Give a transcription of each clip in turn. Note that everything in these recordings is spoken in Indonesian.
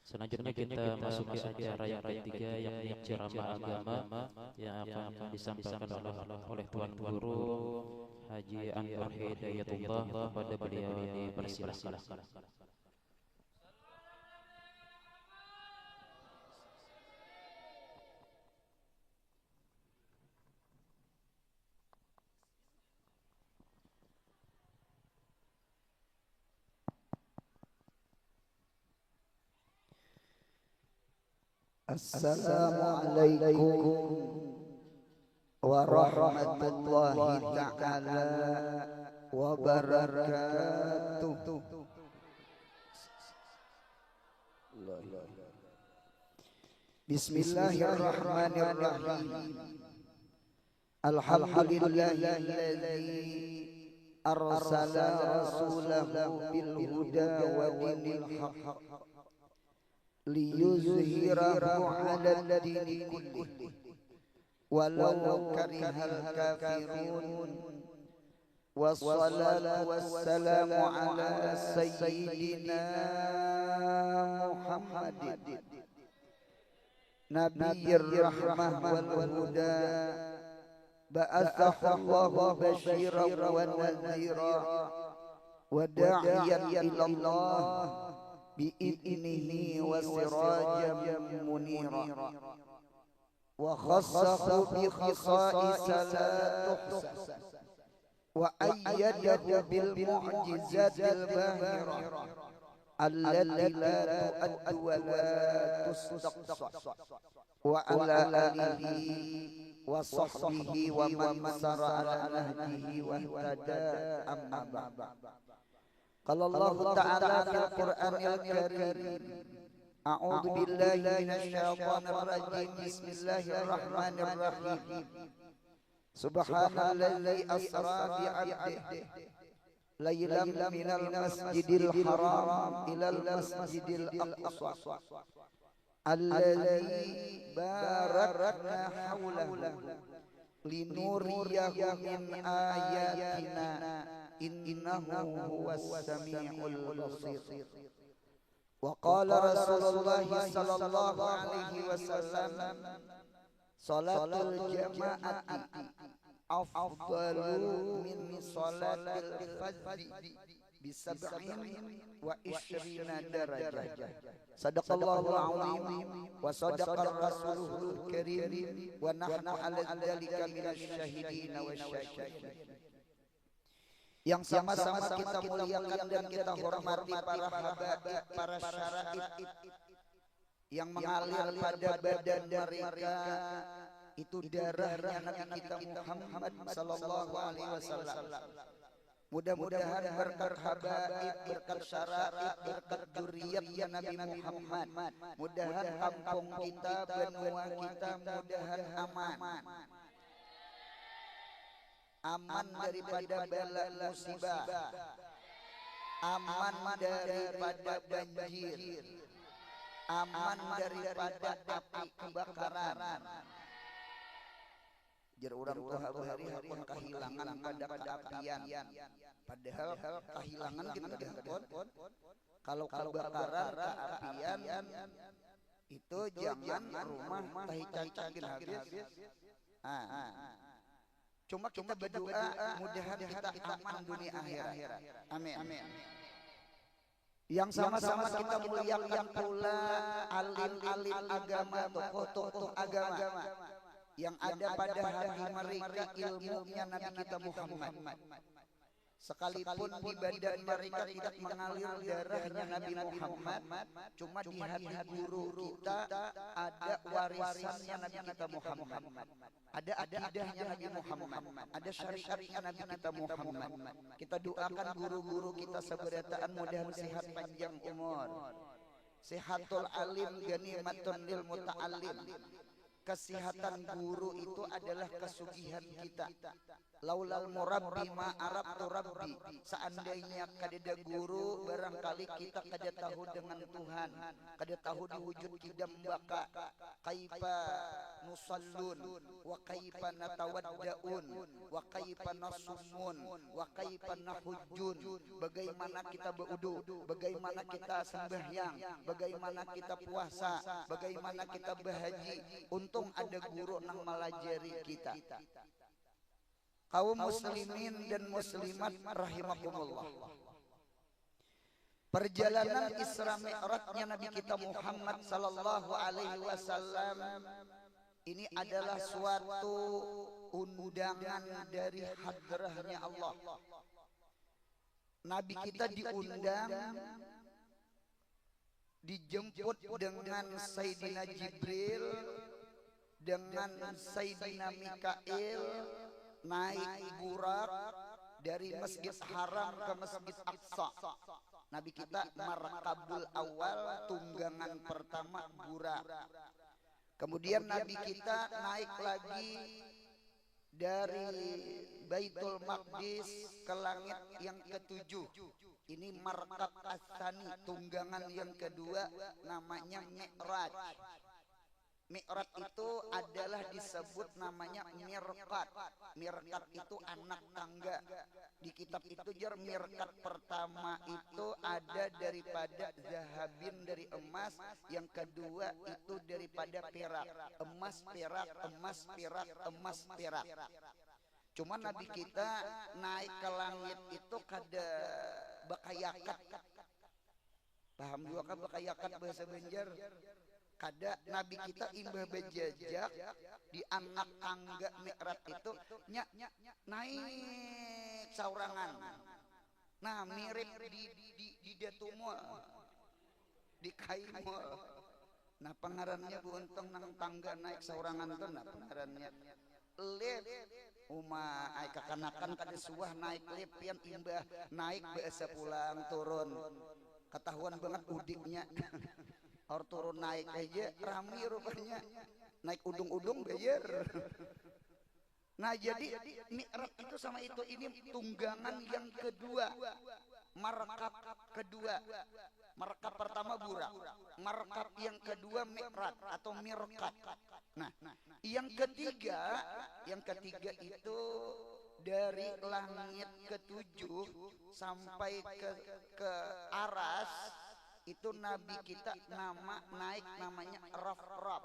Selanjutnya kita masuki acara yang ketiga, yakni ceramah agama yang akan disampaikan oleh Tuan Guru Haji Anwar Hidayatullah. Kepada beliau dipersilakan. Assalamualaikum warahmatullahi ta'ala wabarakatuh. Bismillahirrahmanirrahim. Alhamdulillahilladzi arsala rasulahu bil huda wa dinil haqq liyuzhirahu 'alal dini kullih walau karihal kafirun. Wassalatu wassalamu ala sayyidina Muhammadin nabiyyir rahmah wal huda, ba'athahu Allahu basyiran wa nadhira wa da'iyan ila Allah bi'idnihi wa sirajan munira, wa khassahu bi khasa'isa la tuhsa wa ayyadahu bil mu'jizatil bahira allati la tu'addu wa la tustaqsa, wa ala alihi wa sahbihi wa man sara ala nahjihi wa ihtada, amma ba'd. Qala Allah Ta'ala fil Qur'anil Karim, a'udzu billahi minasy syaithanir rajim, bismillahirrahmanirrahim. Subhanalladzi asra bi 'abdihi lailan minal masjidil haram ilal masjidil aqsa alladzi barakna haulahu linuriyahu min ayatina innahu huwas samiul basir. Wa qala Rasulullah sallallahu alaihi wasallam, salatul jama'ati afdalu min salatil fardhi bi sab'in wa ishrina darajah. Sadaqallahul azim wa sadaqar rasulul karim wa nahnu ala dzalika minasy syahidin wasyakirин. Yang sama-sama kita muliakan dan kita hormati para habaib, para syaraif yang mengalir pada badan mereka itu darahnya Nabi kita Muhammad sallallahu alaihi wasallam. Mudah-mudahan berkat habaib, berkat syaraif, berkat dzurriyyatnya Nabi Muhammad, mudahan kampung kita, benua kita mudahan aman. Aman daripada bala musibah, aman daripada banjir, aman daripada api kebakaran. Jar urang tuh hari hakun kehilangan pada keapian, padahal kehilangan kita gantun. Kalau kebakaran keapian itu jangan rumah tahi-tahi habis. Cuma kita berdoa mudahan kita aman dunia akhirat. Amin. Yang sama-sama kita muliakan pula alim-alim agama, tokoh-tokoh agama yang ada pada hati mereka ilmunya Nabi kita Muhammad. Sekalipun di badan mereka tidak mengalir darahnya Nabi Muhammad, cuma di hati guru kita ada warisannya Nabi kita Muhammad, ada akidahnya Nabi Muhammad, ada syariatnya Nabi kita Muhammad. Kita doakan guru-guru kita seberataan mudah sehat panjang umur. Sehatul alim ganimatun lil muta'allim. kesehatan guru itu adalah kesugihan kita. Laulal murabbi ma arabtu rabbi, seandainya kadeda guru barangkali kita kada tahu dengan Tuhan, kada tahu diwujud kidam baka kaifa nusallun wa kaifa natawaddaun wa kaifa nasumun wa kaifa nahujjun, bagaimana kita berudu, bagaimana kita sembahyang, bagaimana kita puasa, bagaimana kita berhaji. Untung ada guru nang melajari kita. Kaum muslimin dan muslimat rahimakumullah, perjalanan Isra Mi'rajnya Nabi kita Muhammad sallallahu alaihi wasallam ini adalah suatu undangan dari hadrahnya Allah. Nabi kita diundang, dijemput dengan Sayyidina Jibril, dengan Sayyidina Mikail, naik burak dari Masjid Haram ke Masjid Aqsa. Nabi kita markabul awal, tunggangan pertama burak. Kemudian Nabi kita naik lagi dari Baitul Maqdis ke langit yang ketujuh. Ini markab as-tsani, tunggangan yang kedua, namanya Mi'raj. Mi'raj itu adalah disebut namanya mirqat. Mirqat itu anak tangga. Di kitab itu jar mirqat pertama itu ada daripada zahabin, dari emas. Yang kedua itu daripada perak. Emas, perak, emas, perak, emas, perak. Cuma Nabi kita naik ke langit itu kada bakayakat. Paham juga kan bakayakat bahasa Banjar? Kada. Nabi kita imbah bejajak di anak tangga Mi'raj itu naik saurangan. Nah mirip di Datumul, di Kaimul. Nah pengarannya Bu Untung nang tangga naik saurangan itu, nah pengarannya lip. Uma ay kakanakan kada suah naik lip pian imbah naik biasa pulang turun. Ketahuan banget udiknya. Or turun naik aja rami rupanya, naik udung-udung bayar. Nah jadi Mi'raj itu sama itu, ini tunggangan yang kedua, markab kedua. Markab pertama burak, markab yang kedua Mi'raj atau mirqat. Nah yang ketiga itu dari langit ketujuh sampai ke aras. Itu Nabi kita naik namanya raf-raf.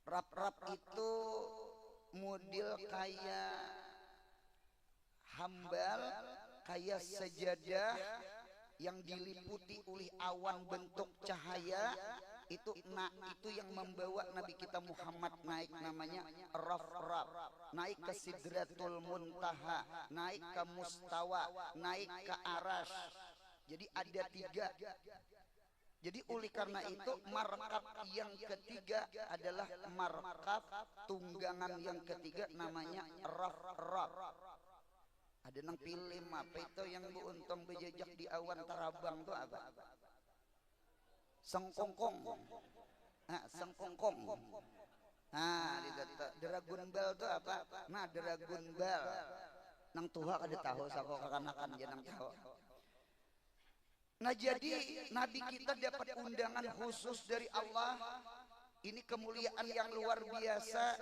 Raf-raf itu model kayak hambal, kayak sejadah yang diliputi oleh awan bentuk cahaya. Itu yang membawa Nabi kita Muhammad naik namanya raf-raf. Naik ke Sidratul Muntaha, naik ke Mustawa, naik ke Arash. Jadi ada tiga. Jadi oleh karena itu markab yang ketiga adalah markab tunggangan yang ketiga, namanya raf-raf. Ada nang film apa itu yang Bu Untung bejajak di awan Tarabang itu apa? Sengkongkong. Nah, sengkongkong. Nah, di Dragon Ball itu apa? Nah, Dragon Ball. Nang tuha kada tahu sako kakanakan je nang tahu. Nah jadi Nabi kita dapat undangan khusus dari Allah. Ini kemuliaan yang luar biasa.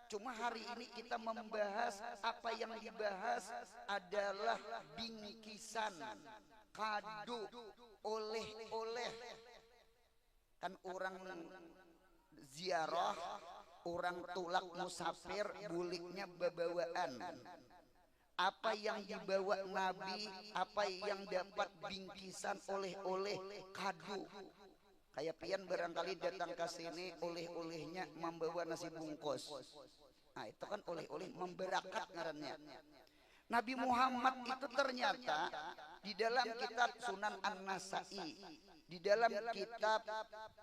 Cuma hari ini kita membahas, apa yang dibahas adalah bingkisan, kado, oleh-oleh. Kan orang ziarah, orang tulak musafir, buliknya bebawaan. Apa yang dibawa Nabi, apa yang dapat bingkisan oleh-oleh kado. Kayak pian barangkali datang ke sini oleh-olehnya membawa nasi bungkus. Nah itu kan oleh-oleh memberakat ngarannya. Nabi Muhammad itu ternyata di dalam kitab Sunan An-Nasa'i, di dalam kitab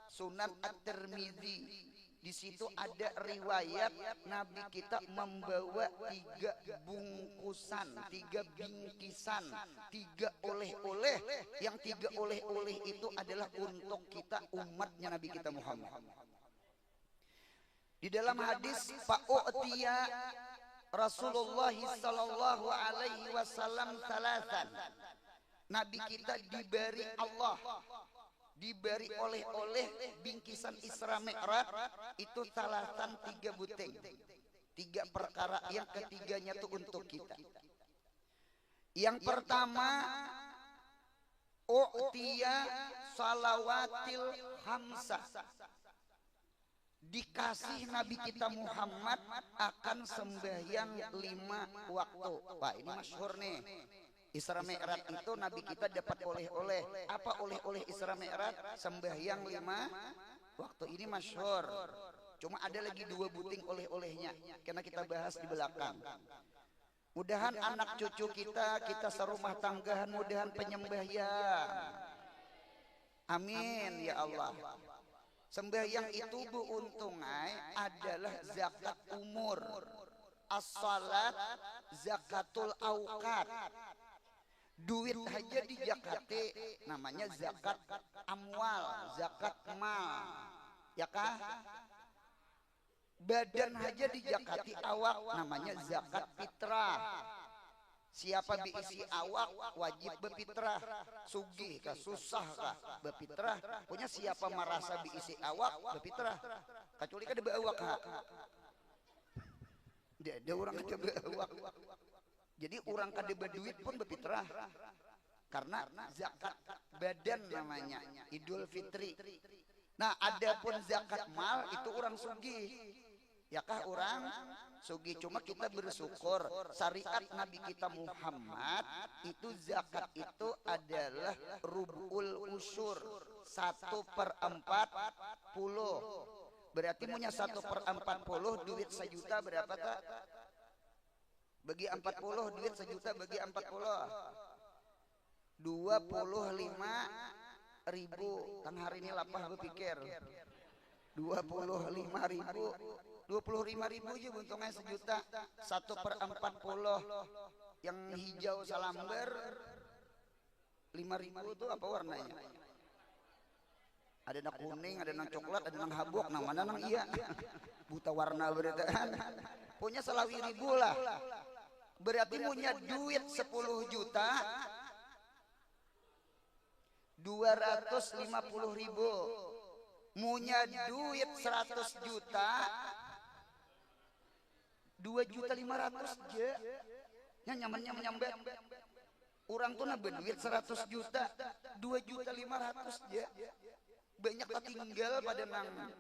Sunan At-Tirmidzi, di situ ada riwayat Nabi kita membawa 3 bungkusan, 3 bingkisan, 3 oleh-oleh. Yang 3 oleh-oleh itu adalah untuk kita umatnya Nabi kita Muhammad. Di dalam hadis fa'utiya Rasulullah sallallahu alaihi wasallam salasan. Nabi kita diberi Allah, diberi oleh-oleh bingkisan Isra Mi'raj itu salasan 3 buting. 3 perkara, yang ketiganya itu untuk kita. Yang pertama, u'tiya salawatil khamsah. Dikasih Nabi kita Muhammad akan sembahyang 5 waktu. Wah, ini masyhur nih. Isra Mi'raj itu Nabi kita dapat oleh-oleh. Apa oleh-oleh Isra Mi'raj? Sembahyang 5 waktu. Ini masyhur. Cuma ada lagi 2 buting oleh-olehnya, karena kita bahas di belakang. Mudahan anak cucu kita serumah tanggahan, mudahan penyembahyang. Amin ya Allah. Sembahyang itu bu untungai adalah zakat umur. As-salat zakatul auqat. Duit aja di zakati namanya zakat amwal, zakat mal. Ya kah? Badan aja di zakati awak namanya zakat fitrah. Siapa diisi awak wajib berfitrah. Sugih kah, susah kah, berfitrah. Punya siapa merasa diisi awak berfitrah. Kecuali kan ada awak kah. Ada orang ada awak. Jadi orang kada berduit pun berfitrah. Karena zakat badan namanya, Idul Fitri. Nah, adapun zakat mal itu orang sugih. Ya kah orang sugih, cuma kita bersyukur syariat Nabi kita Muhammad itu zakat itu adalah rubul usyur, 1/40. Berarti punya 1/40 duit 1 juta berapa tak? Bagi 40 duit 1 juta bagi 40 25.000. Kan hari ini lapah berpikir 25.000, 25.000 aja untungnya 1 juta. 1/40 yang hijau salamber 5.000 itu apa warnanya? Ada yang kuning, ada yang coklat, ada yang habuk. Nang mana nang iya? Buta warna beritaan. Punya 1.000 lah. Berarti punya duit 10 juta 250.000. Punya duit 100 juta 2.500.000 aja. Yang nyamannya menyambat. Orang tuh nabeh duit 100 juta 2.500.000 aja. Banyak ketinggal pada nang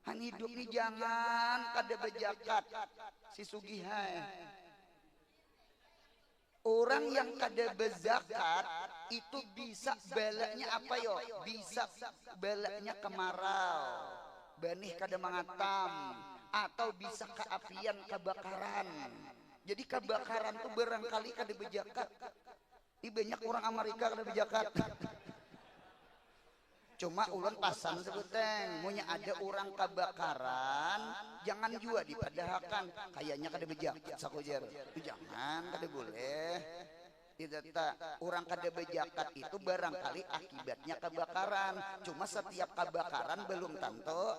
han hidup nih, jangan kada bejakat si sugihai. Orang yang kada bezakat itu bisa balanya apa yo? Bisa balanya kemarau, banih kada mangatam, atau bisa keapian kebakaran. Jadi kebakaran tuh barangkali kada bejakat. Ini banyak orang Amerika kada bejakat. Cuma ulun pasan sebuteng, munya ada orang kebakaran, jangan juga dipadahakan. Kayaknya kada bejakat sakujar. Jangan, kada boleh. Tidak tak, orang kada bejakat itu barangkali akibatnya kebakaran. Cuma setiap kebakaran belum tentu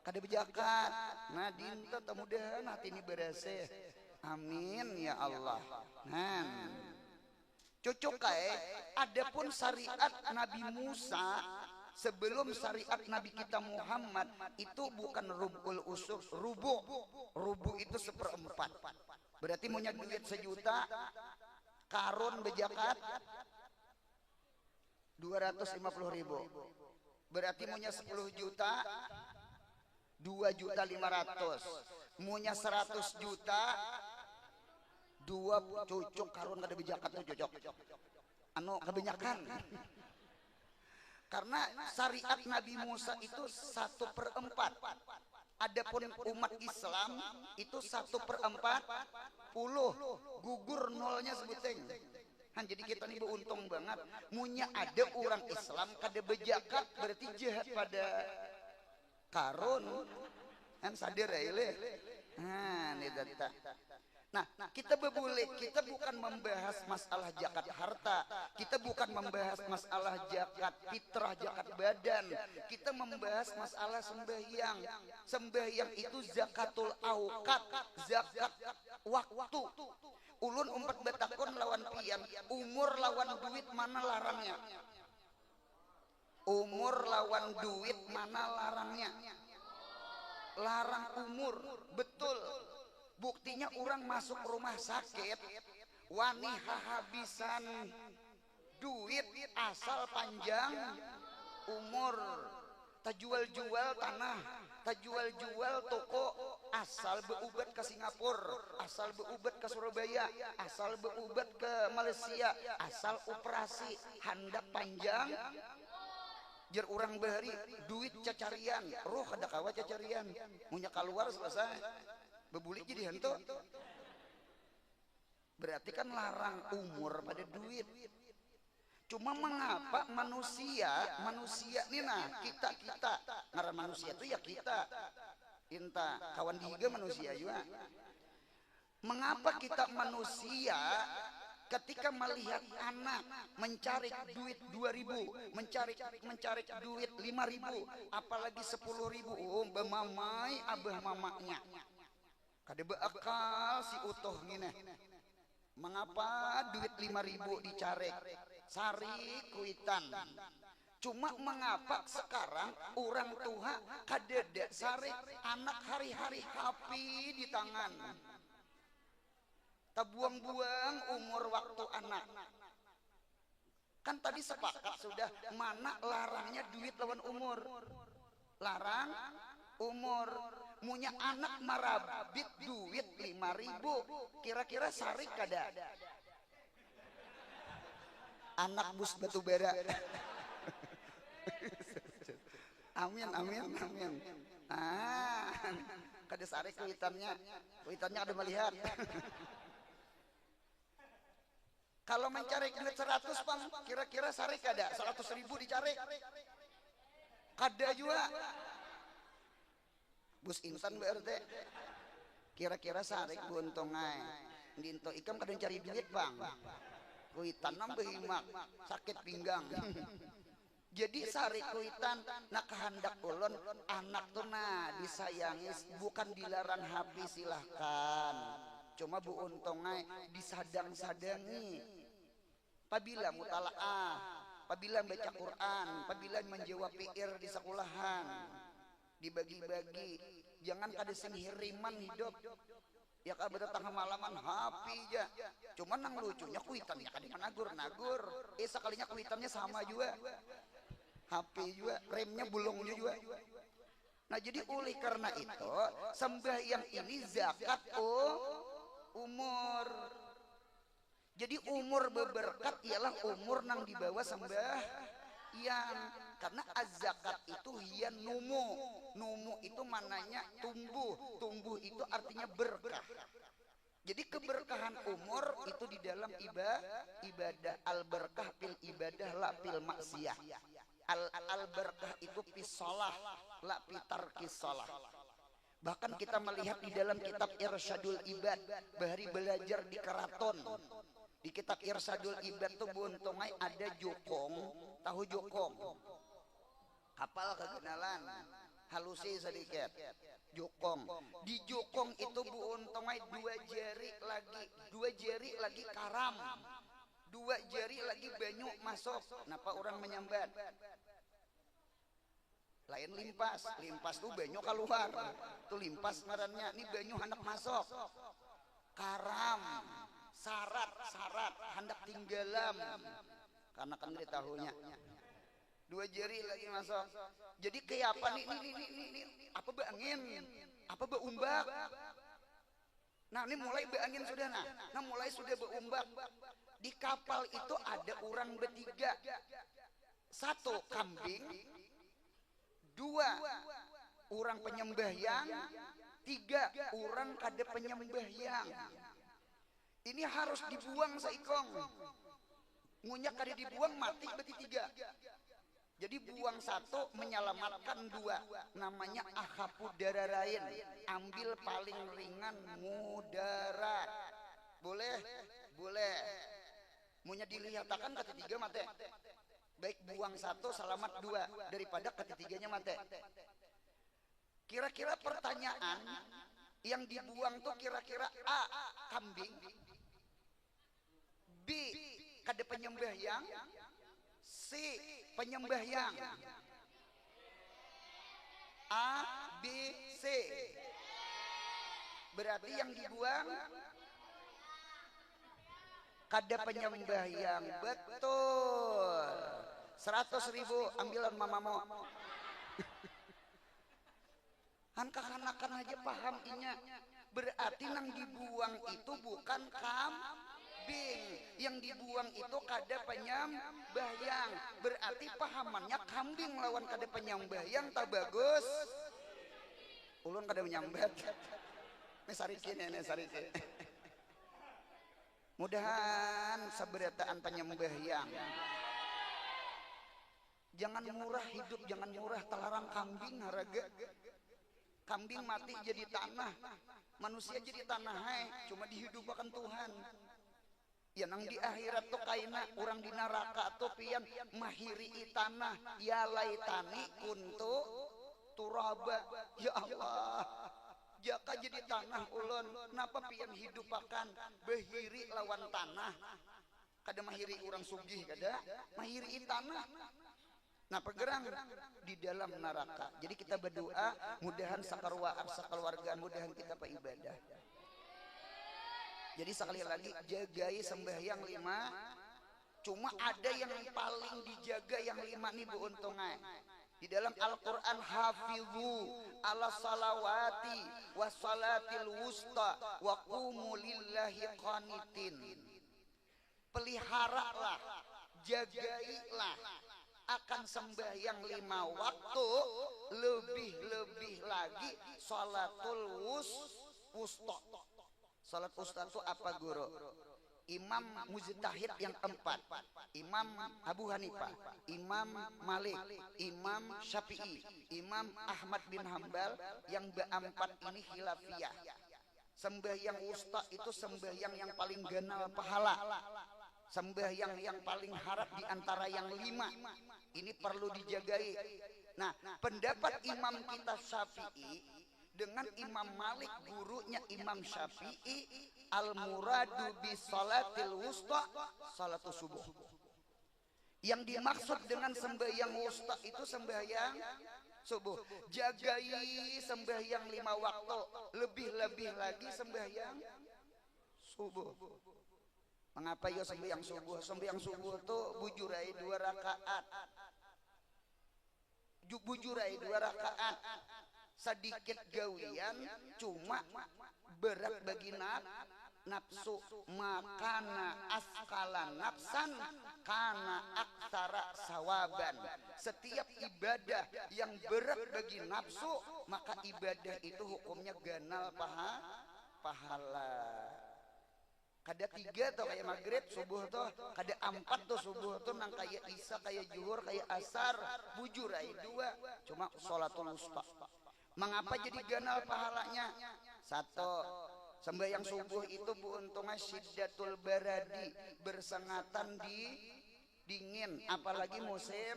kada bejakat. Nah, dinta mudahan hati ini beresih. Amin ya Allah. Nah, cocok kae. Adapun syariat Nabi Musa sebelum syariat Nabi kita Muhammad itu bukan rubul usur, rubu itu 1/4. Berarti punya duit 1 juta, karun bejakat 250.000. Berarti punya 10 juta 2.500.000. Punya 100 juta 2 cocok karun kada bejakat tuh cocok. Anu kebanyakan. Karena syariat Nabi Musa itu 1/4. Adapun umat Islam itu 1/40. Gugur nolnya sebuting. Han, jadi kita nih beruntung banget. Munya ada orang Islam kada bejakat berarti jahat pada karun. Kan sadar ya. Nah, ini data. Nah, kita bebulik, kita bukan membahas masalah zakat harta, kita bukan membahas masalah zakat fitrah, zakat badan, kita membahas masalah sembahyang. Sembahyang itu zakatul auqat, zakat waktu. Ulun umpat betakon lawan pian, umur lawan duit mana larangnya? Umur lawan duit mana larangnya? Larang umur, betul. Buktinya orang masuk rumah sakit wani hahabisan duit asal panjang umur, tak jual-jual tanah, tak jual-jual toko, asal berubat ke Singapura, asal berubat ke Surabaya, asal berubat ke Malaysia, asal operasi hendak panjang. Jer orang bahari duit cacarian, roh kada kawa cacarian, munya keluar selesai. Bebulik jadi hantu. Berarti kan larang umur pada duit. Cuma mengapa manusia nih nah kita ngaran manusia itu ya kita inta kawan diga manusia juga. Mengapa kita manusia ketika melihat anak mencari duit 2.000, mencari duit 5.000, apalagi 10.000, oh bemamai abah mamaknya. Kada beakal si utuh ngene. Mengapa duit 5.000 dicari? Sari kuitan. Cuma mengapa sekarang orang tua kadeda sari anak hari-hari happy di tangan. Tak buang-buang umur waktu anak. Kan tadi sepakat sudah mana larangnya duit lawan umur. Larang umur. Munya anak marabit duit 5.000, kira-kira sari kada? Anak bus batu bara. Amin amin amin. Ah, kada sari kuitannya ada melihat. Kalau mencari duit 100 bang, kira-kira sari kada? 100.000 dicari? Kada juga. Bus insan BRT kira-kira sarik buntongai dinto ikam kadang cari duit bang kuitan nambah himak sakit pinggang. Jadi sarik kuitan nak kehendak ulun anak tuh nah disayangi bukan dilarang habis silahkan, cuma bu untongai disadang-sadangi apabila mutalaah, apabila baca Quran, apabila menjawab PR di sekolahan dibagi-bagi, jangan kada sing hiriman hidup ya kada tengah malaman happy aja. Cuman nang lucunya kuitannya kada nagur-nagur, sekalinya kuitannya sama juga happy juga, remnya bulungnya juga. Nah jadi oleh karena itu sembahyang ini zakat umur. Jadi umur berberkat ialah umur nang dibawa sembahyang. Karena az-zakat itu hian numu itu mananya tumbuh itu artinya berkah. Jadi keberkahan umur itu di dalam ibadah al-berkah fil ibadah la fil maksiyah. Al-berkah itu fis shalah la fi tarkis shalah. Bahkan kita melihat di dalam kitab Irsyadul Ibad, bahari belajar di keraton. Di kitab Irsyadul Ibad tuh buntongai ada jokong, tahu jokong? Kapal kegenalan, halusi sedikit. Jokong. Di jokong itu bu untongai 2 jari lagi karam. 2 jari lagi banyu masuk. Kenapa orang menyambat? Lain limpas tuh banyu keluar. Tuh limpas ngarannya, ini banyu hendak masuk. Karam, syarat hendak tinggalam. Karena kan dia tahunya. 2 jari lagi masuk. Jadi kayak apa nih? Apa beangin? Apa beumbak? Nah ini mulai beangin sudah nah mulai sudah beumbak. Di kapal itu ada orang bertiga. 1 kambing, 2 orang penyembahyang, 3 orang kada penyembahyang. Ini harus dibuang seikong. Ngunyak kada dibuang mati berarti 3. Jadi buang satu menyelamatkan dua, namanya akhafud dararain, ambil paling ringan mudarat. Boleh? Boleh. Munya dilihatakan ketiga mate. Baik buang satu selamat dua daripada ketiganya mate. Kira-kira pertanyaan yang dibuang tuh kira-kira A. Kambing, B. Kada penyembahyang, C. Penyembahyang. A, B, C. Berarti yang dibuang kada penyembahyang. Betul. 100.000 ambilan mamamu. Anak-anakan aja paham inya. Berarti nang dibuang itu bukan kambing, yang dibuang itu kada penyembahyang. Berarti pahamannya kambing lawan kada penyembahyang tak bagus. Ulun kada menyambat. Mesarikin ya mesarikin. Mudahan saberataan penyembahyang. Jangan murah hidup, jangan murah telarang kambing haraga. Kambing mati jadi tanah, manusia jadi tanah, cuma dihidupkan Tuhan. Ya nang di akhirat tuh kaina orang di neraka tuh pian mahiri tanah, ya laitani kuntu turaba. Ya Allah, jaka jadi tanah ulun, napa pian hidupakan behiri lawan tanah. Kada mahiri orang sugih, kada mahiri tanah. Nah pergerang di dalam neraka. Jadi kita berdoa mudahan sakeluargaan mudahan kita ibadah. Jadi sekali lagi jagai sembahyang 5. Cuma ada yang paling dijaga yang 5 nih bu untungnya. Di dalam Al-Quran hafizu ala salawati wassalatil wusta wa qumu lillahi qanitin. Peliharalah, jagailah akan sembahyang 5 waktu, lebih-lebih lagi salatul wusta. Salat wusta itu apa guru? Imam mujtahid yang 4, Imam Abu Hanifah, Imam Malik, Imam Syafi'i, Imam Ahmad bin Hambal, yang keempat ini khilafiyah. Sembahyang wusta itu sembahyang yang paling ganal pahala, sembahyang yang paling harap di antara yang 5. Ini perlu dijagai. Nah, pendapat Imam kita Syafi'i dengan Imam Malik gurunya Imam Syafi'i, al-muradu bi salatil wusta salatus subuh. Yang dimaksud dengan sembahyang wusta itu sembahyang subuh. Jagai sembahyang 5 waktu, lebih-lebih lagi sembahyang subuh. Mengapa ya sembahyang subuh? Sembahyang subuh tuh bujurai 2 rakaat. Bujurai 2 rakaat. Sedikit gawian, cuma berat bagi nafsu. Makana askala nafsan kana aksara sawaban. Setiap ibadah yang berat bagi nafsu, maka ibadah itu hukumnya ganal pahala. Kada 3 tuh kayak maghrib subuh tuh, kada 4 tuh subuh tuh nang kayak isya, kayak zuhur, kayak asar, bujurai 2, cuma sholatul wusta. Mengapa jadi ganal pahalanya? 1, sembahyang subuh itu bu untungnya syiddatul baradi, bersengatan di dingin, apalagi musim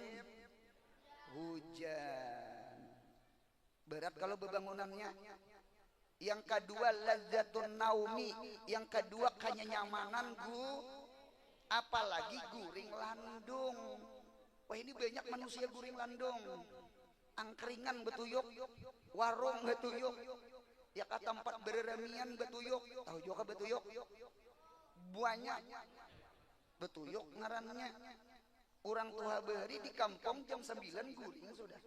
hujan. Berat kalau bebangunannya. Yang kedua ladzatun naumi, yang kedua kenyamanan apalagi guring landung. Wah ini banyak manusia guring landung, angkringan betuyuk, warung betuyuk, ya ke tempat bereremian betuyuk, tahu juga betuyuk, banyak betuyuk ngarannya. Orang tua beri di kampung jam 9 guring sudah.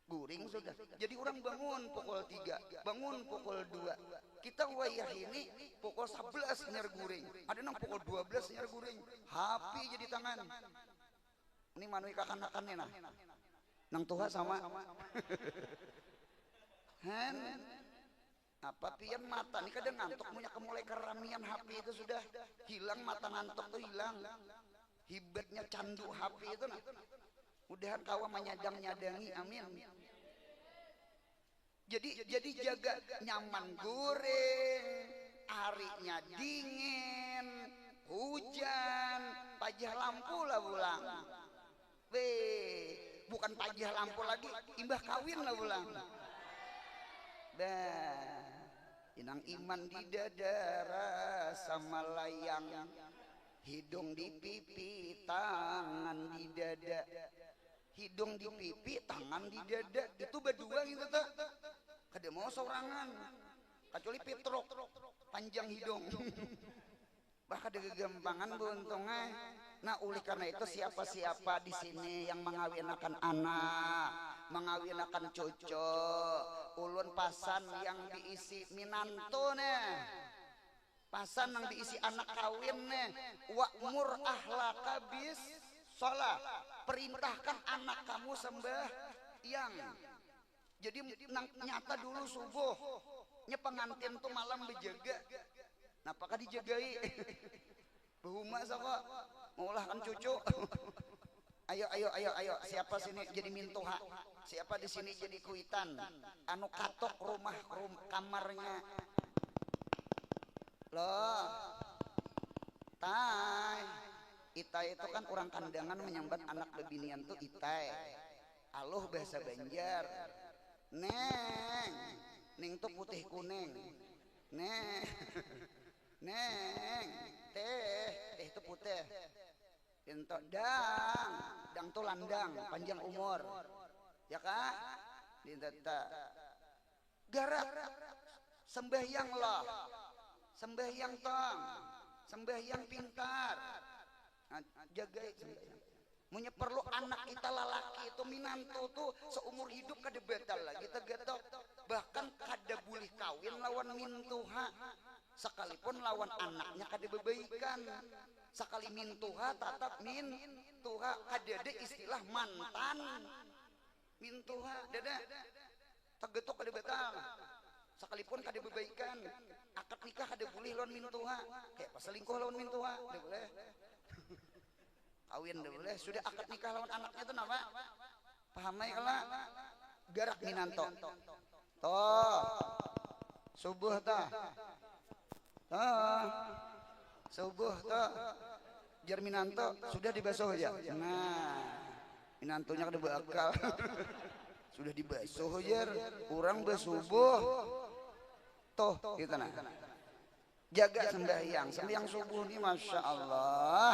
Guring sudah. Jadi orang bangun pukul 3, bangun pukul 2. Kita wayah ini pukul 11 nyer guring. Ada nang pukul 12 nyer guring. HP jadi tangan. Ini manui kakanakannya nah. Nang tuha sama. Han. Apa pian mata nih kadang ngantuk punya kemulai keramian HP itu sudah hilang, mata ngantuk tuh hilang. Hibatnya candu HP itu nah. Mudahan kawa menyadang-nyadangi, amin. Jadi jaga nyaman goreng, harinya dingin, hujan, pajah lampu lah ulang. Weh, bukan pajah lampu lagi, imbah kawin lah ulang. Inang iman di dada, rasa melayang, hidung di pipi, tangan di dada. Hidung di pipi, tangan di dada, itu berdua gitu tak? Kada mau sorangan, kecuali Petruk, panjang hidung. Bahkan ada kegampangan buntungnya. Nah, oleh karena itu siapa-siapa di sini yang mengawinakan anak, mengawinakan cucu, ulun pasan yang diisi minanto nih, pasan yang diisi anak kawin nih, wa'mur ahlaka bis sholat, perintahkan anak kamu sembahyang. Jadi nyata dulu subuh, nya pengantin tuh malam dijaga. Nah, apakah dijagai? Bahuma saka maulah kan cucu. Ayo, siapa sini jadi mintuha? Siapa di sini jadi kuitan? Anu katok rumah kamarnya. Loh. Tai. Itai itu kan orang kandangan menyambat anak bebinian tuh itai. Aloh bahasa Banjar. Neng tuh putih kuning. Neng, teh itu putih. Pintu dang tuh landang, panjang umur, ya kak? Dinta garak sembahyang loh, sembahyang tong, sembahyang pintar, nah, jaga sembahyang. Punya perlu anak kita lalaki itu minantu tuh seumur hidup kada batal lah kita gatok, bahkan kada boleh kawin lawan mintuha, sekalipun lawan anaknya kada bebaikan. Sekali mintuha tatap mintuha, kada ada istilah mantan mintuha, dada tegetok kada batal, sekalipun kada bebaikan. Akad nikah kada boleh lawan mintuha, kayak pas selingkuh lawan mintuha kada boleh. Kawin dah boleh, sudah akad nikah lawan anaknya itu nama pahamai kala garak minanto toh subuh toh subuh toh jar minanto sudah dibasuh aja. Nah, minantonya kada bakal sudah dibasuh jar orang bersubuh toh kita nah jaga sembahyang subuh nih, masya Allah.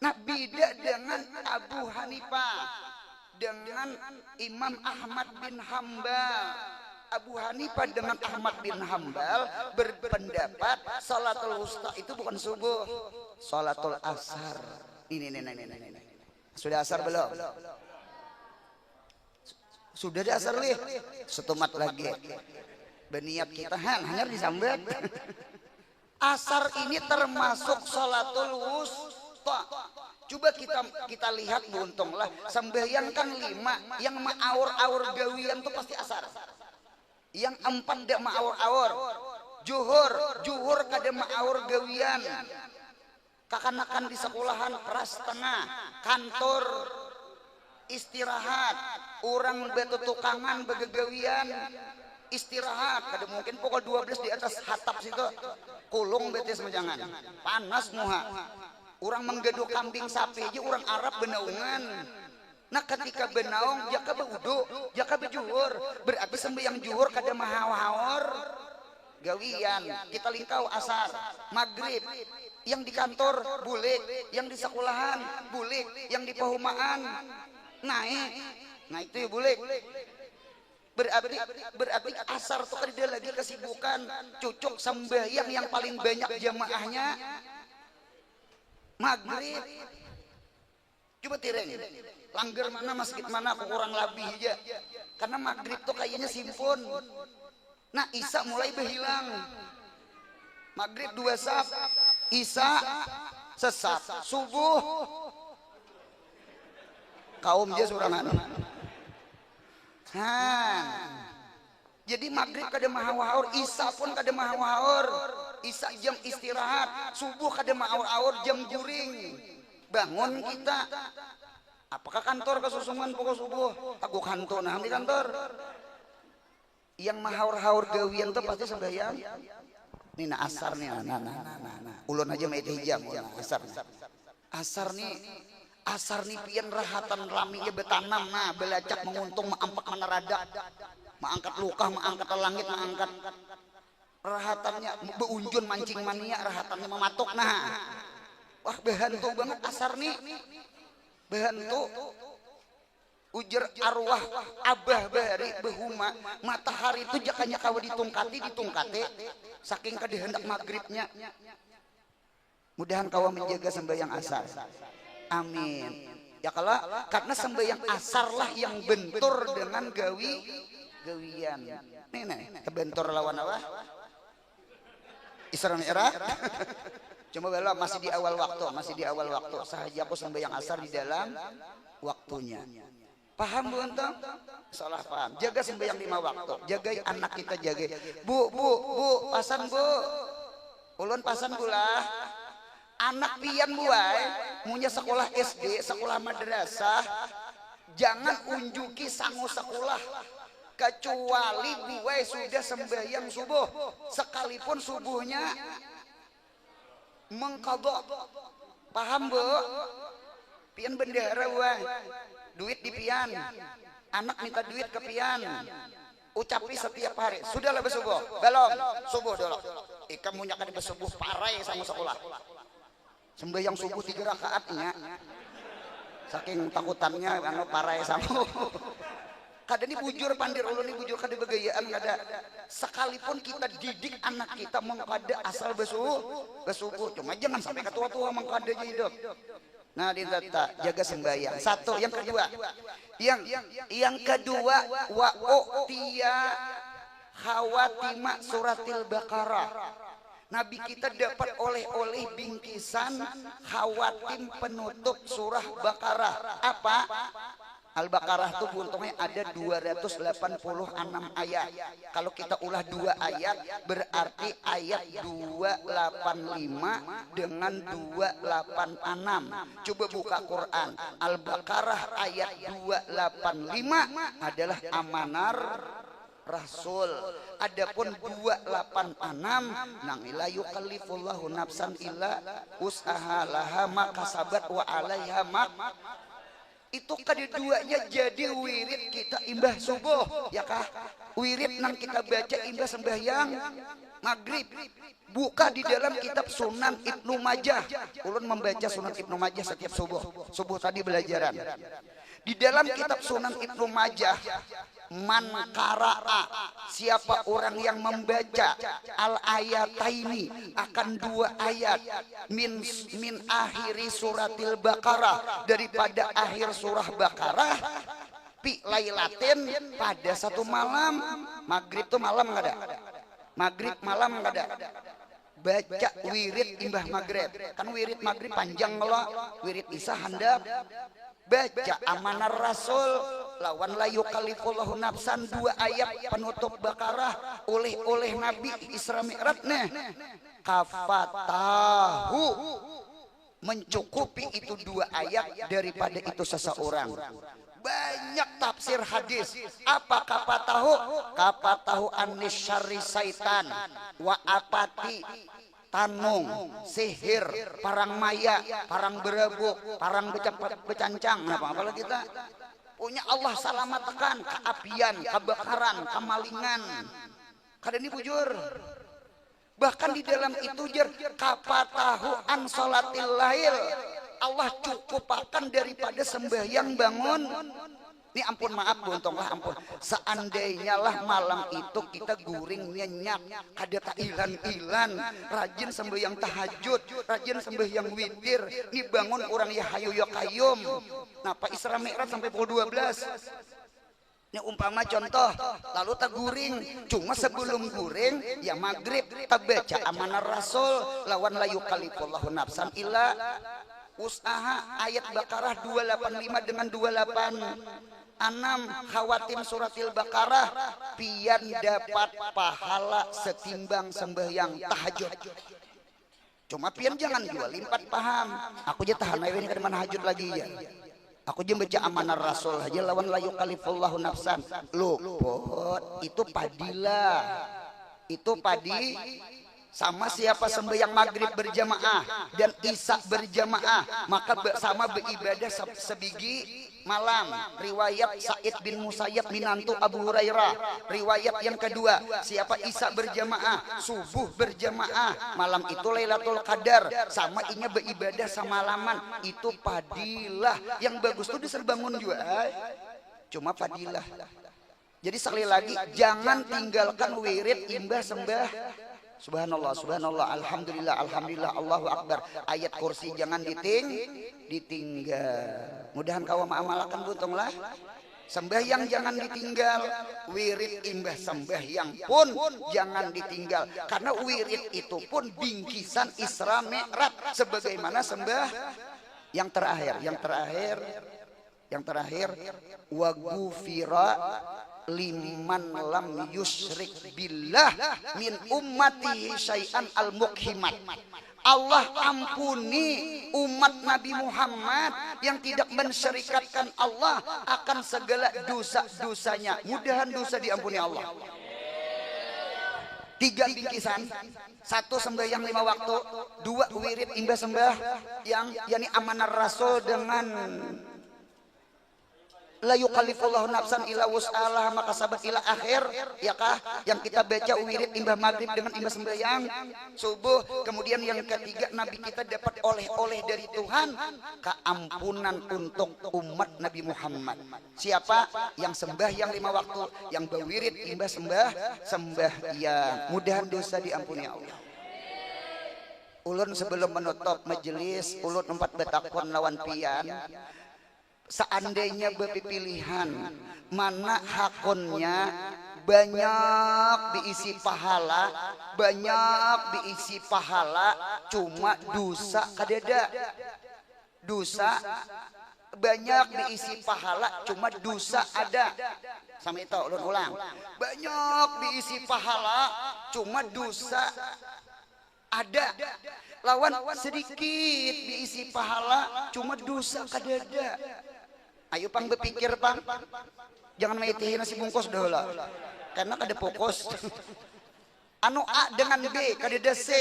Nah, beda dengan Abu Hanifah, dengan Imam Ahmad bin Hambal. Abu Hanifah dengan Ahmad bin Hambal berpendapat salatul wusta itu bukan subuh, salatul asar. Ini. Sudah asar belum? Sudah di asar lih. Setumat lagi. Beniat kita hanya disambat. Asar ini termasuk salatul wusta. Coba kita lihat buntunglah, sembahyang kan 5, yang ma'aur-aur gawian tuh pasti asar. Yang 4 dak ma'aur-aur. Juhur kada ma'aur gawian. Kakanakan di sekolahan keras tengah, kantor istirahat, orang betutukangan begegawian istirahat, kada mungkin pukul 12 di atas hatap situ kulung betis jangan panas muha. Orang menggedu kambing sapi aja orang Arab benaungan. Nah, ketika benaung jaka beudu, jaka bejuhur, berarti sembahyang juhur kada mahawar gawian. Kita lingkau asar, maghrib, yang di kantor bulik, yang di sekolahan bulik, yang di pahumaan naik. Nah, itu ya bulik. Berarti asar tuh kan dia lagi kesibukan cucuk sembahyang yang paling banyak jamaahnya maghrib. Coba tireng langgar mana masjid mana aku kurang lebih aja, karena maghrib tuh kayaknya simpun. Nah, isya mulai berhilang, maghrib 2 saf, isya sesat, subuh kaum dia sorangan. Jadi maghrib kada mahawahur, isya pun kada mahawahur. Isya jam istirahat, subuh kada mahawahur jam juring. Bangun kita Apakah kantor kesusungan pokok subuh? Aku kantor nah di kantor. Yang mahaur-haur gawian tuh pasti sembahyang. Ini nah asar nih, nah. Ulun aja main hijab, asar. Asar nih pian rahatan laminya betanam, nah belacak menguntung, maampak meneradak, maangkat luka, maangkat langit, maangkat rahatannya beunjun mancing mania, rahatannya mematuk, nah. Wah behantu banget asar nih, behantu. Ujar arwah abah bari behuma matahari itu jakanya kawa ditungkati saking kedehendak maghribnya. Mudahan kawa menjaga sembahyang asar, amin ya. Kalau karena sembahyang asar lah yang bentur dengan gawian nih kebentur lawan apa Isra Mi'raj. Cuma bela masih di awal waktu sahaja aku sembahyang asar di dalam waktunya. Paham bu entong? Salah paham. Jaga sembahyang 5 waktu. Jaga anak kita jaga. Bu, pasan bu. Ulun pasan bulah. Anak pian buai, punya sekolah SD, sekolah madrasah. Jangan unjuki sangu sekolah. Kecuali buai sudah sembahyang subuh. Sekalipun subuhnya mengkodok. Paham bu? Pian bendera buai. Duit di pian, anak minta duit ke pian, ucapi setiap hari. Sudahlah bersubuh, belum subuh dulu. Ikan munyakan bersubuh parai sama sekolah. Sembahyang subuh 3 rakaatnya, saking takutannya karena parai sama. Kada ini bujur pandir ulun ini bujur kada begayaan kada. Sekalipun kita didik anak kita mengkada asal bersubuh, cuma jangan sampai ke tua-tua mengkada hidup. Nah ditata jaga sembahyang. Satu, yang kedua, yang kedua wa u'tiya khawatima suratil Baqarah. Nabi kita dapat oleh-oleh bingkisan khawatim penutup surah Baqarah. Apa? Al-Baqarah itu untungnya ada 286 ayat. Kalau kita ulah 2 ayat berarti ayat 285 dengan 286. Coba buka Quran. Al-Baqarah ayat 285 adalah amanar Rasul. Adapun 286 nang la yukallifullahu nafsan illa wus'aha laha ma kasabat wa 'alaiha ma. Itu keduanya jadi wirid kita imbah subuh ya kah, wirid nang kita baca imbah sembahyang maghrib. Buka di dalam kitab Sunan Ibnu Majah. Ulun membaca Sunan Ibnu Majah setiap subuh tadi belajaran. Di dalam kitab Sunan Ibnu Majah, man qara'a, siapa orang yang membaca al ayataini, akan 2 ayat min akhiri suratil Baqarah, daripada akhir surah Baqarah, fi lailatin, pada 1 malam. Maghrib tuh malam enggak ada, maghrib malam enggak ada. Baca wirid imbah maghrib, kan wirid maghrib panjang lo, wirid isya handap. Baca amanah Rasul lawan la yukallifullahu nafsan, 2 ayat penutup Baqarah oleh Nabi Isra Mi'raj nih. Kafatahu, mencukupi itu 2 ayat daripada itu seseorang. Banyak tafsir hadis. Apa kafatahu? Kafatahu anis syarri saitan wa apati, tanung, sihir, parang maya, parang berebuk, parang becancang. Nah, apa kita punya Allah salamatkan keapian, kebakaran, kemalingan. Kadang ini bujur. Bahkan di dalam itu jer kapatahu an salatil lail, Allah cukupakan daripada sembahyang bangun. Ini ampun maaf bu, untunglah ampun. Seandainya lah malam itu kita guring nyenyak, kada ilan-ilan, rajin sembahyang tahajud, rajin sembahyang witir. Ini bangun orang ya hayu ya kayum. Nah Pak Isra Mi'raj sampai pukul 12. Ini umpama contoh, lalu tak guring. Cuma sebelum guring ya maghrib tak baca amanah Rasul lawan la yukallifullahu nafsan illa usaha, ayat Baqarah 285 dengan 286 khawatim suratil Baqarah, pian dapat pahala setimbang sembahyang tahajud. Cuma pian jangan jual limpat, paham? Aku aja tahan aja ini ke mana hajud lagi ya. Aku aja baca amanah Rasul aja lawan la yukallifullahu nafsan. Luput itu padilah. Itu padi sama siapa sembahyang maghrib berjamaah dan isya berjamaah maka sama beribadah sebigi malam. Riwayat Sa'id bin Musayyab minantu Abu Hurairah. Riwayat yang kedua, siapa isya berjamaah, subuh berjamaah, malam itu Lailatul Qadar, sama inya beribadah semalaman, itu fadilah. Yang bagus tuh disuruh bangun juga. Cuma fadilah. Jadi sekali lagi jangan tinggalkan wirid imbah sembah. Subhanallah, subhanallah, alhamdulillah, alhamdulillah, Allahu akbar. Ayat kursi jangan ditinggal. Mudahan kau mengamalkan buntunglah. Sembahyang jangan ditinggal. Wirid imbah sembahyang pun jangan ditinggal. Karena wirid itu pun bingkisan Isra Mi'raj. Sebagaimana yang terakhir wa ghufira liman lam yusyrik billah min ummati syai'an al-mukhimat. Allah ampuni umat Nabi Muhammad yang tidak mensyirikatkan Allah akan segala dosa-dosanya. Mudahan dosa diampuni Allah. 3 bingkisan, 1 sembahyang 5 waktu, 2 wirid imbah sembah yang yakni amanah Rasul dengan la yukallifullahu nafsan illa wus'aha maka sabat ila akhir, ya kah, yang kita baca wirid imbah maghrib dengan imbah sembahyang subuh. Kemudian yang ketiga, Nabi kita dapat oleh-oleh dari Tuhan keampunan untuk umat Nabi Muhammad. Siapa yang sembahyang 5 waktu, yang berwirid imbah sembahyang, mudahan dosa diampuni Allah. Ulun sebelum menutup majelis, ulun 4 betakon lawan pian. Seandainya berpilihan mana hakunnya banyak diisi pahala, cuma dosa kadeda. Dosa banyak diisi pahala, cuma dosa ada. Sama itu ulun ulang. Banyak diisi pahala, cuma dosa ada. Lawan sedikit diisi pahala, cuma dosa kadeda. Ayo pang berpikir pang, jangan maitihin nasi bungkus dahulu, karena kada fokus. Anu A dengan B kadeda C,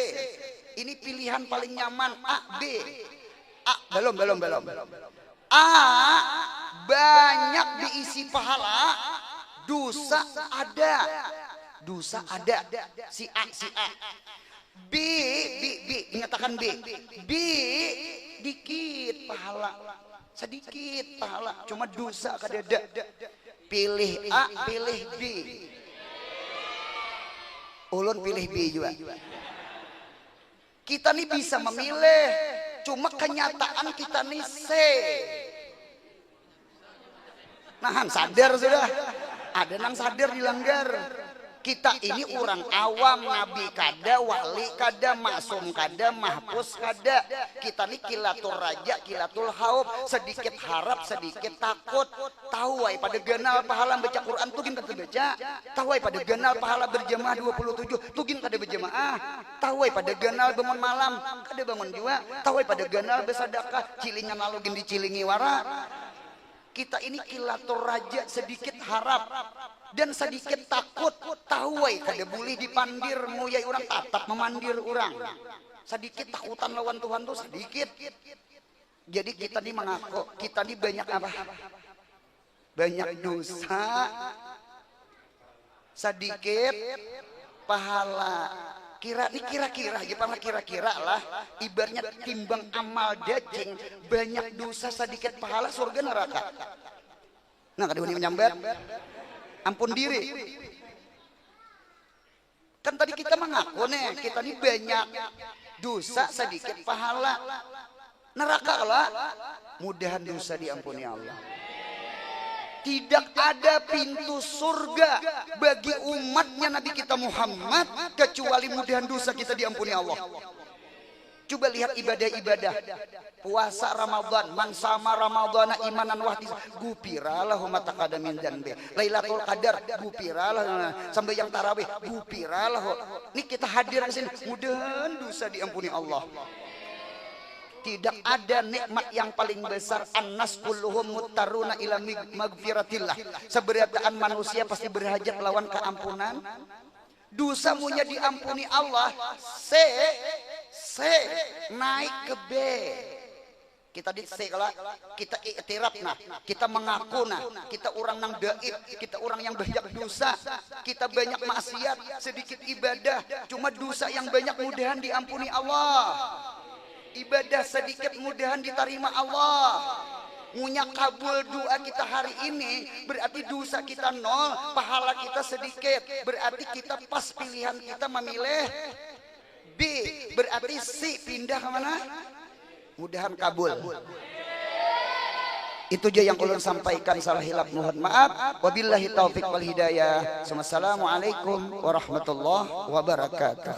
ini pilihan paling nyaman A B. A belum. A banyak diisi pahala, dosa ada, si A. B menyatakan B dikit pahala, sedikit pahala, cuma dosa kadeda. Pilih A, pilih B. Ulun pilih B juga. Kita nih bisa memilih, cuma kenyataan kita nih C. Nahan sadar sudah, ada nang sadar dilanggar. Kita ini orang awam, nabi kada, wali kada, maksum kada, mahpus kada. Kita ini kilatul raja, kilatul haub, sedikit harap, sedikit takut. Tahu ay pada ganal pahala baca Quran tugin kada baca. Tahu ay pada ganal pahala berjamaah 27 tugin kada berjamaah. Tahu ay pada ganal bangun malam kada bangun juga. Tahu ay pada ganal bersedekah cilingan nalugin dicilingi wara. Kita ini kilatul raja, sedikit harap dan sedikit takut. Tahu ay kada boleh dipandir, nguyai orang tatap memandir orang. Sedikit takutan lawan Tuhan tuh sedikit. Jadi kita ini mengaku kita ini banyak apa? Banyak dosa, sedikit pahala. Kira-kira lah, ibaratnya timbang amal daging, banyak dosa sedikit pahala, surga neraka. Nah kada boleh menyambat, ampun diri. Kan tadi kita mengaku nih, kita ini banyak dosa sedikit pahala, neraka lah. Mudahan dosa diampuni Allah. Tidak ada pintu surga bagi umatnya Nabi kita Muhammad kecuali mudahan dosa kita diampuni Allah. Coba lihat ibadah-ibadah puasa Ramadan, man sama Ramadana imanan wahtis gupiralah ma taqaddama min dzanbi. Lailatul Qadar gupiralah, sampai yang tarawih gupiralah. Ini kita hadir di sini mudahan dosa diampuni Allah. tidak ada nikmat yang paling besar. Annas kulluhum muttaruna ila magfiratillah. Seberataan manusia pasti berhajat lawan keampunan. Dosa munya diampuni Allah, naik ke B. Kita di kalau kita iktiraf nah, kita mengaku nah, kita orang nang daib, kita orang yang banyak dosa, kita banyak maksiat, sedikit ibadah, cuma dosa yang banyak mudahan diampuni Allah. Ibadah sedikit mudahan diterima Allah. Munya kabul doa kita hari ini, berarti dosa kita nol, pahala kita sedikit. Berarti kita pas pilihan kita memilih B. Berarti C pindah ke mana? Mudahan kabul. Itu aja yang ulun sampaikan, salah hilap mohon maaf. Wabillahi taufik wal hidayah. Wassalamualaikum warahmatullahi wabarakatuh.